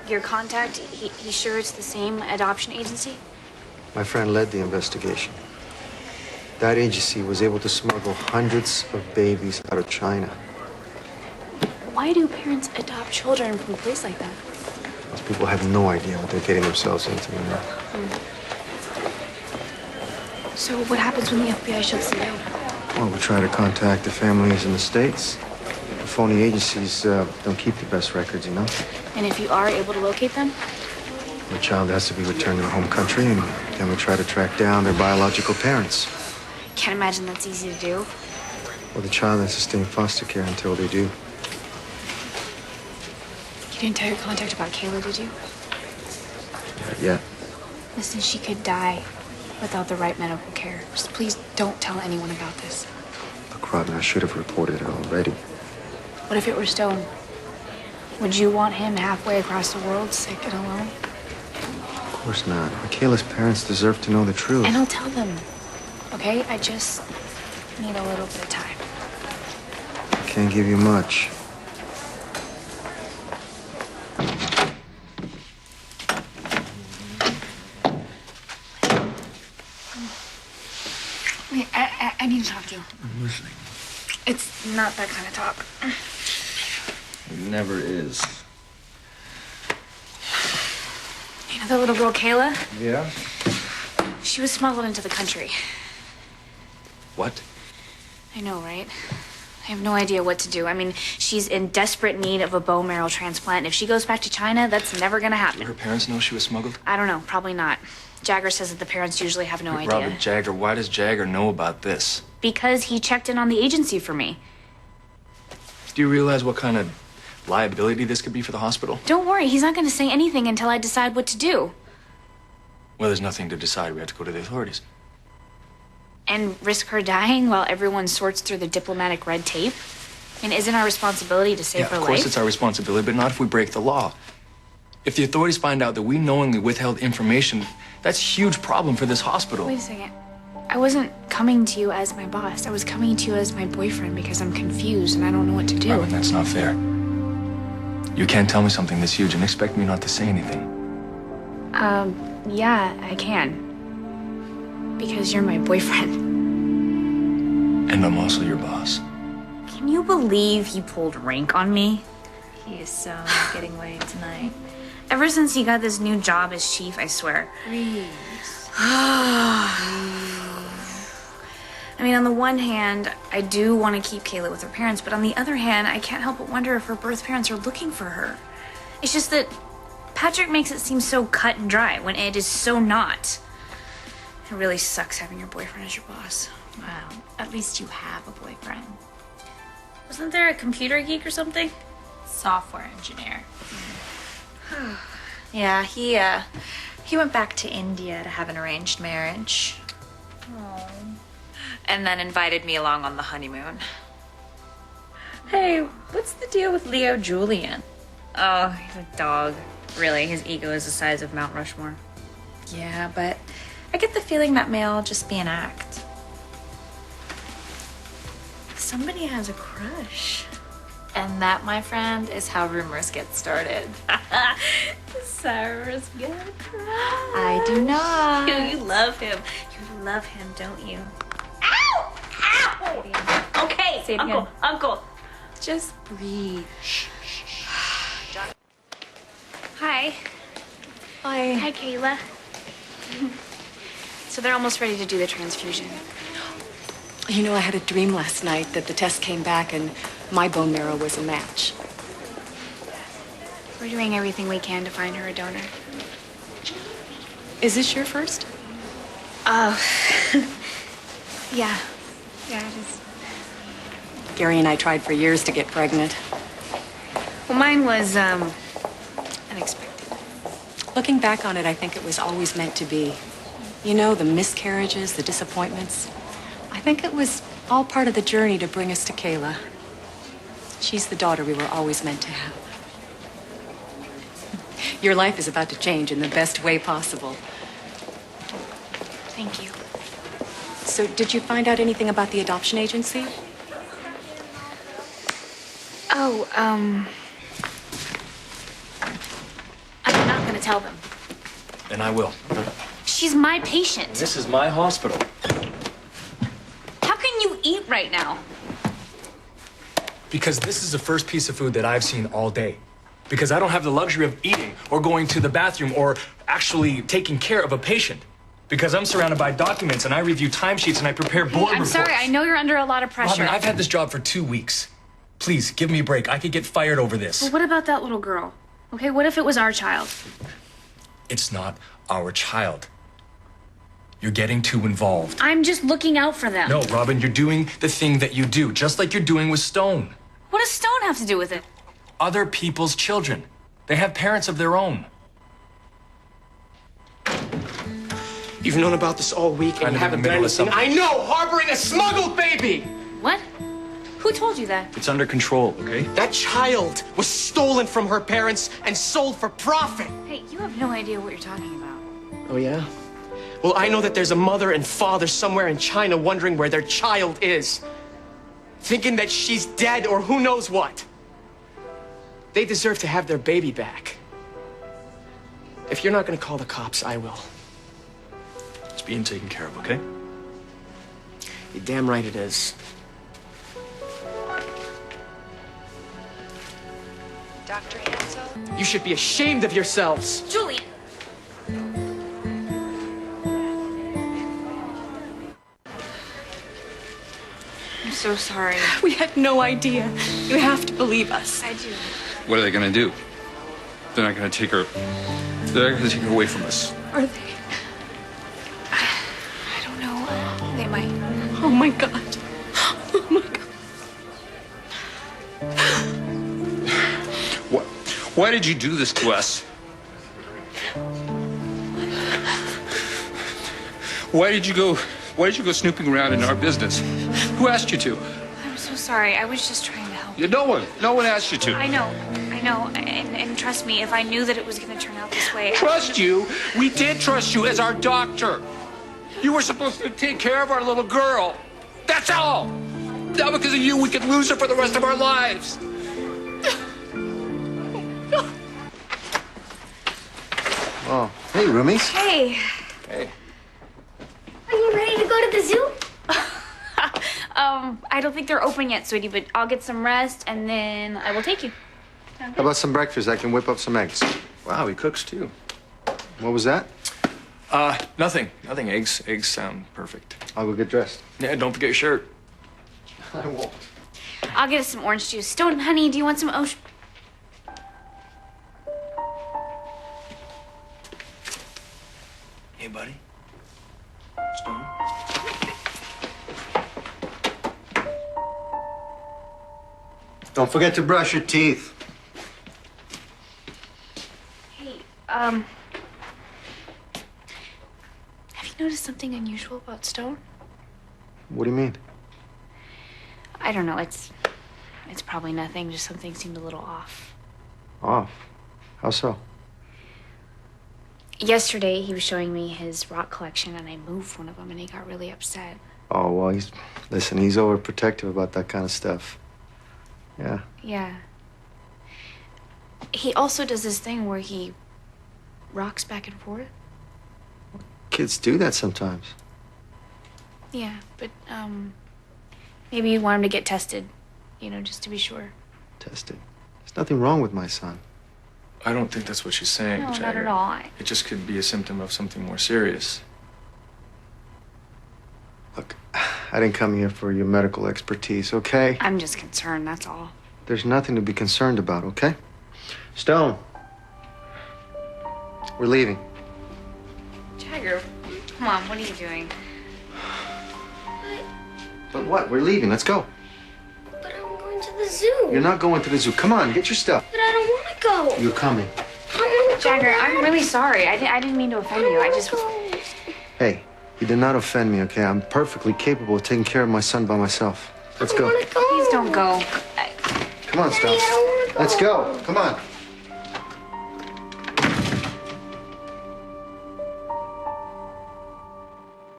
your contact, he sure it's the same adoption agency? My friend led the investigation. That agency was able to smuggle hundreds of babies out of China. Why do parents adopt children from a place like that? Those people have no idea what they're getting themselves into. You know? So what happens when the FBI shuts them down? Well, we try to contact the families in the States. The phony agencies don't keep the best records, you know? And if you are able to locate them? The child has to be returned to their home country, and then we try to track down their biological parents. Can't imagine that's easy to do. Well, the child has to stay in foster care until they do. You didn't tell your contact about Kayla, did you? Not yet. Listen, she could die without the right medical care. Just please don't tell anyone about this. Look, Rodney, I should have reported it already. What if it were Stone? Would you want him halfway across the world, sick and alone? Of course not. Michaela's parents deserve to know the truth. And I'll tell them, okay? I just need a little bit of time. I can't give you much. Wait, I need to talk to you. I'm listening. It's not that kind of talk. It never is. You know the little girl, Kayla? Yeah? She was smuggled into the country. What? I know, right? I have no idea what to do. I mean, she's in desperate need of a bone marrow transplant. If she goes back to China, that's never gonna happen. Do her parents know she was smuggled? I don't know. Probably not. Jagger says that the parents usually have no idea. Robert Jagger, why does Jagger know about this? Because he checked in on the agency for me. Do you realize what kind of liability this could be for the hospital? Don't worry, he's not gonna say anything until I decide what to do. Well, there's nothing to decide. We have to go to the authorities. And risk her dying while everyone sorts through the diplomatic red tape? I mean, isn't our responsibility to save her Of life? course it's our responsibility, but not if we break the law. If the authorities find out that we knowingly withheld information, that's a huge problem for this hospital. Wait a second. I wasn't coming to you as my boss. I was coming to you as my boyfriend because I'm confused and I don't know what to do. Robin, that's not fair. You can't tell me something this huge and expect me not to say anything. Yeah, I can. Because you're my boyfriend. And I'm also your boss. Can you believe he pulled rank on me? He is so not getting laid tonight. Ever since he got this new job as chief, I swear. Breathe. I mean, on the one hand, I do want to keep Kayla with her parents, but on the other hand, I can't help but wonder if her birth parents are looking for her. It's just that Patrick makes it seem so cut and dry when it is so not. It really sucks having your boyfriend as your boss. Wow, at least you have a boyfriend. Wasn't there a computer geek or something? Software engineer. Yeah, he went back to India to have an arranged marriage. Oh. And then invited me along on the honeymoon. Hey, what's the deal with Leo Julian? Oh, he's a dog. Really, his ego is the size of Mount Rushmore. Yeah, but I get the feeling that may all just be an act. Somebody has a crush. And that, my friend, is how rumors get started. Cyrus got a crush. I do not. You love him. You love him, don't you? Ow! Ow! Okay, Say it Uncle, again. Uncle. Just breathe. Hi. Hi, Kayla. So they're almost ready to do the transfusion. You know, I had a dream last night that the test came back and my bone marrow was a match. We're doing everything we can to find her a donor. Is this your first? Yeah. Yeah, it is. Gary and I tried for years to get pregnant. Well, mine was, unexpected. Looking back on it, I think it was always meant to be. You know, the miscarriages, the disappointments. I think it was all part of the journey to bring us to Kayla. She's the daughter we were always meant to have. Your life is about to change in the best way possible. Thank you. So, did you find out anything about the adoption agency? Oh, gonna tell them. And I will. She's my patient. This is my hospital. How can you eat right now? Because this is the first piece of food that I've seen all day. Because I don't have the luxury of eating or going to the bathroom or actually taking care of a patient. Because I'm surrounded by documents and I review timesheets and I prepare board I'm reports. sorry, I know you're under a lot of pressure. Robin, I've had this job for 2 weeks. Please, give me a break. I could get fired over this. But what about that little girl? Okay, what if it was our child? It's not our child. You're getting too involved. I'm just looking out for them. No, Robin, you're doing the thing that you do, just like you're doing with Stone. What does Stone have to do with it? Other people's children. They have parents of their own. You've known about this all week and I'm you in haven't the done middle of anything. something. I know, harboring a smuggled baby! What? Who told you that? It's under control, okay? That child was stolen from her parents and sold for profit. Hey, you have no idea what you're talking about. Oh, yeah? Well, I know that there's a mother and father somewhere in China wondering where their child is. Thinking that she's dead or who knows what. They deserve to have their baby back. If you're not gonna call the cops, I will. It's being taken care of, okay? You're damn right it is. Dr. Hansel? You should be ashamed of yourselves. Julian! I'm so sorry. We had no idea. You have to believe us. I do. What are they going to do? They're not going to take her. They're not going to take her away from us. Are they? I don't know. They might. Oh my God. Oh my God. What? Why did you do this to us? Why did you go snooping around in our business? Who asked you to? I'm so sorry. I was just trying to help. No one asked you to. I know. And trust me, if I knew that it was going to turn out this way, Trust you? We did trust you as our doctor. You were supposed to take care of our little girl. That's all. Now because of you, we could lose her for the rest of our lives. Oh, hey, roomies. Hey. Hey. Are you ready to go to the zoo? I don't think they're open yet, sweetie, but I'll get some rest and then I will take you. How about some breakfast? I can whip up some eggs. Wow, he cooks too. What was that? Nothing. Nothing. Eggs sound perfect. I'll go get dressed. Yeah, don't forget your shirt. I won't. I'll get us some orange juice. Stone, honey, do you want some ocean? Hey, buddy. Stone? Don't forget to brush your teeth. Hey, have you noticed something unusual about Stone? What do you mean? I don't know. It's probably nothing. Just something seemed a little off. Off? How so? Yesterday, he was showing me his rock collection, and I moved one of them, and he got really upset. Oh, well, he's overprotective about that kind of stuff. Yeah. Yeah. He also does this thing where he rocks back and forth. Kids do that sometimes. Yeah, but, maybe you want him to get tested, just to be sure. Tested. There's nothing wrong with my son. I don't think that's what she's saying, No, not Jagger. at all. It just could be a symptom of something more serious. Look, I didn't come here for your medical expertise, okay? I'm just concerned, that's all. There's nothing to be concerned about, okay? Stone. We're leaving. Jagger, come on, what are you doing? But what? We're leaving. Let's go. But I'm going to the zoo. You're not going to the zoo. Come on, get your stuff. But I don't want to go. You're coming. I want to go. Jagger, I'm really sorry. I didn't mean to offend you. I just... Hey, you did not offend me, okay? I'm perfectly capable of taking care of my son by myself. Let's go. I want to go. Please don't go. Come on, Stone. Daddy, I don't want to go. Let's go. Come on.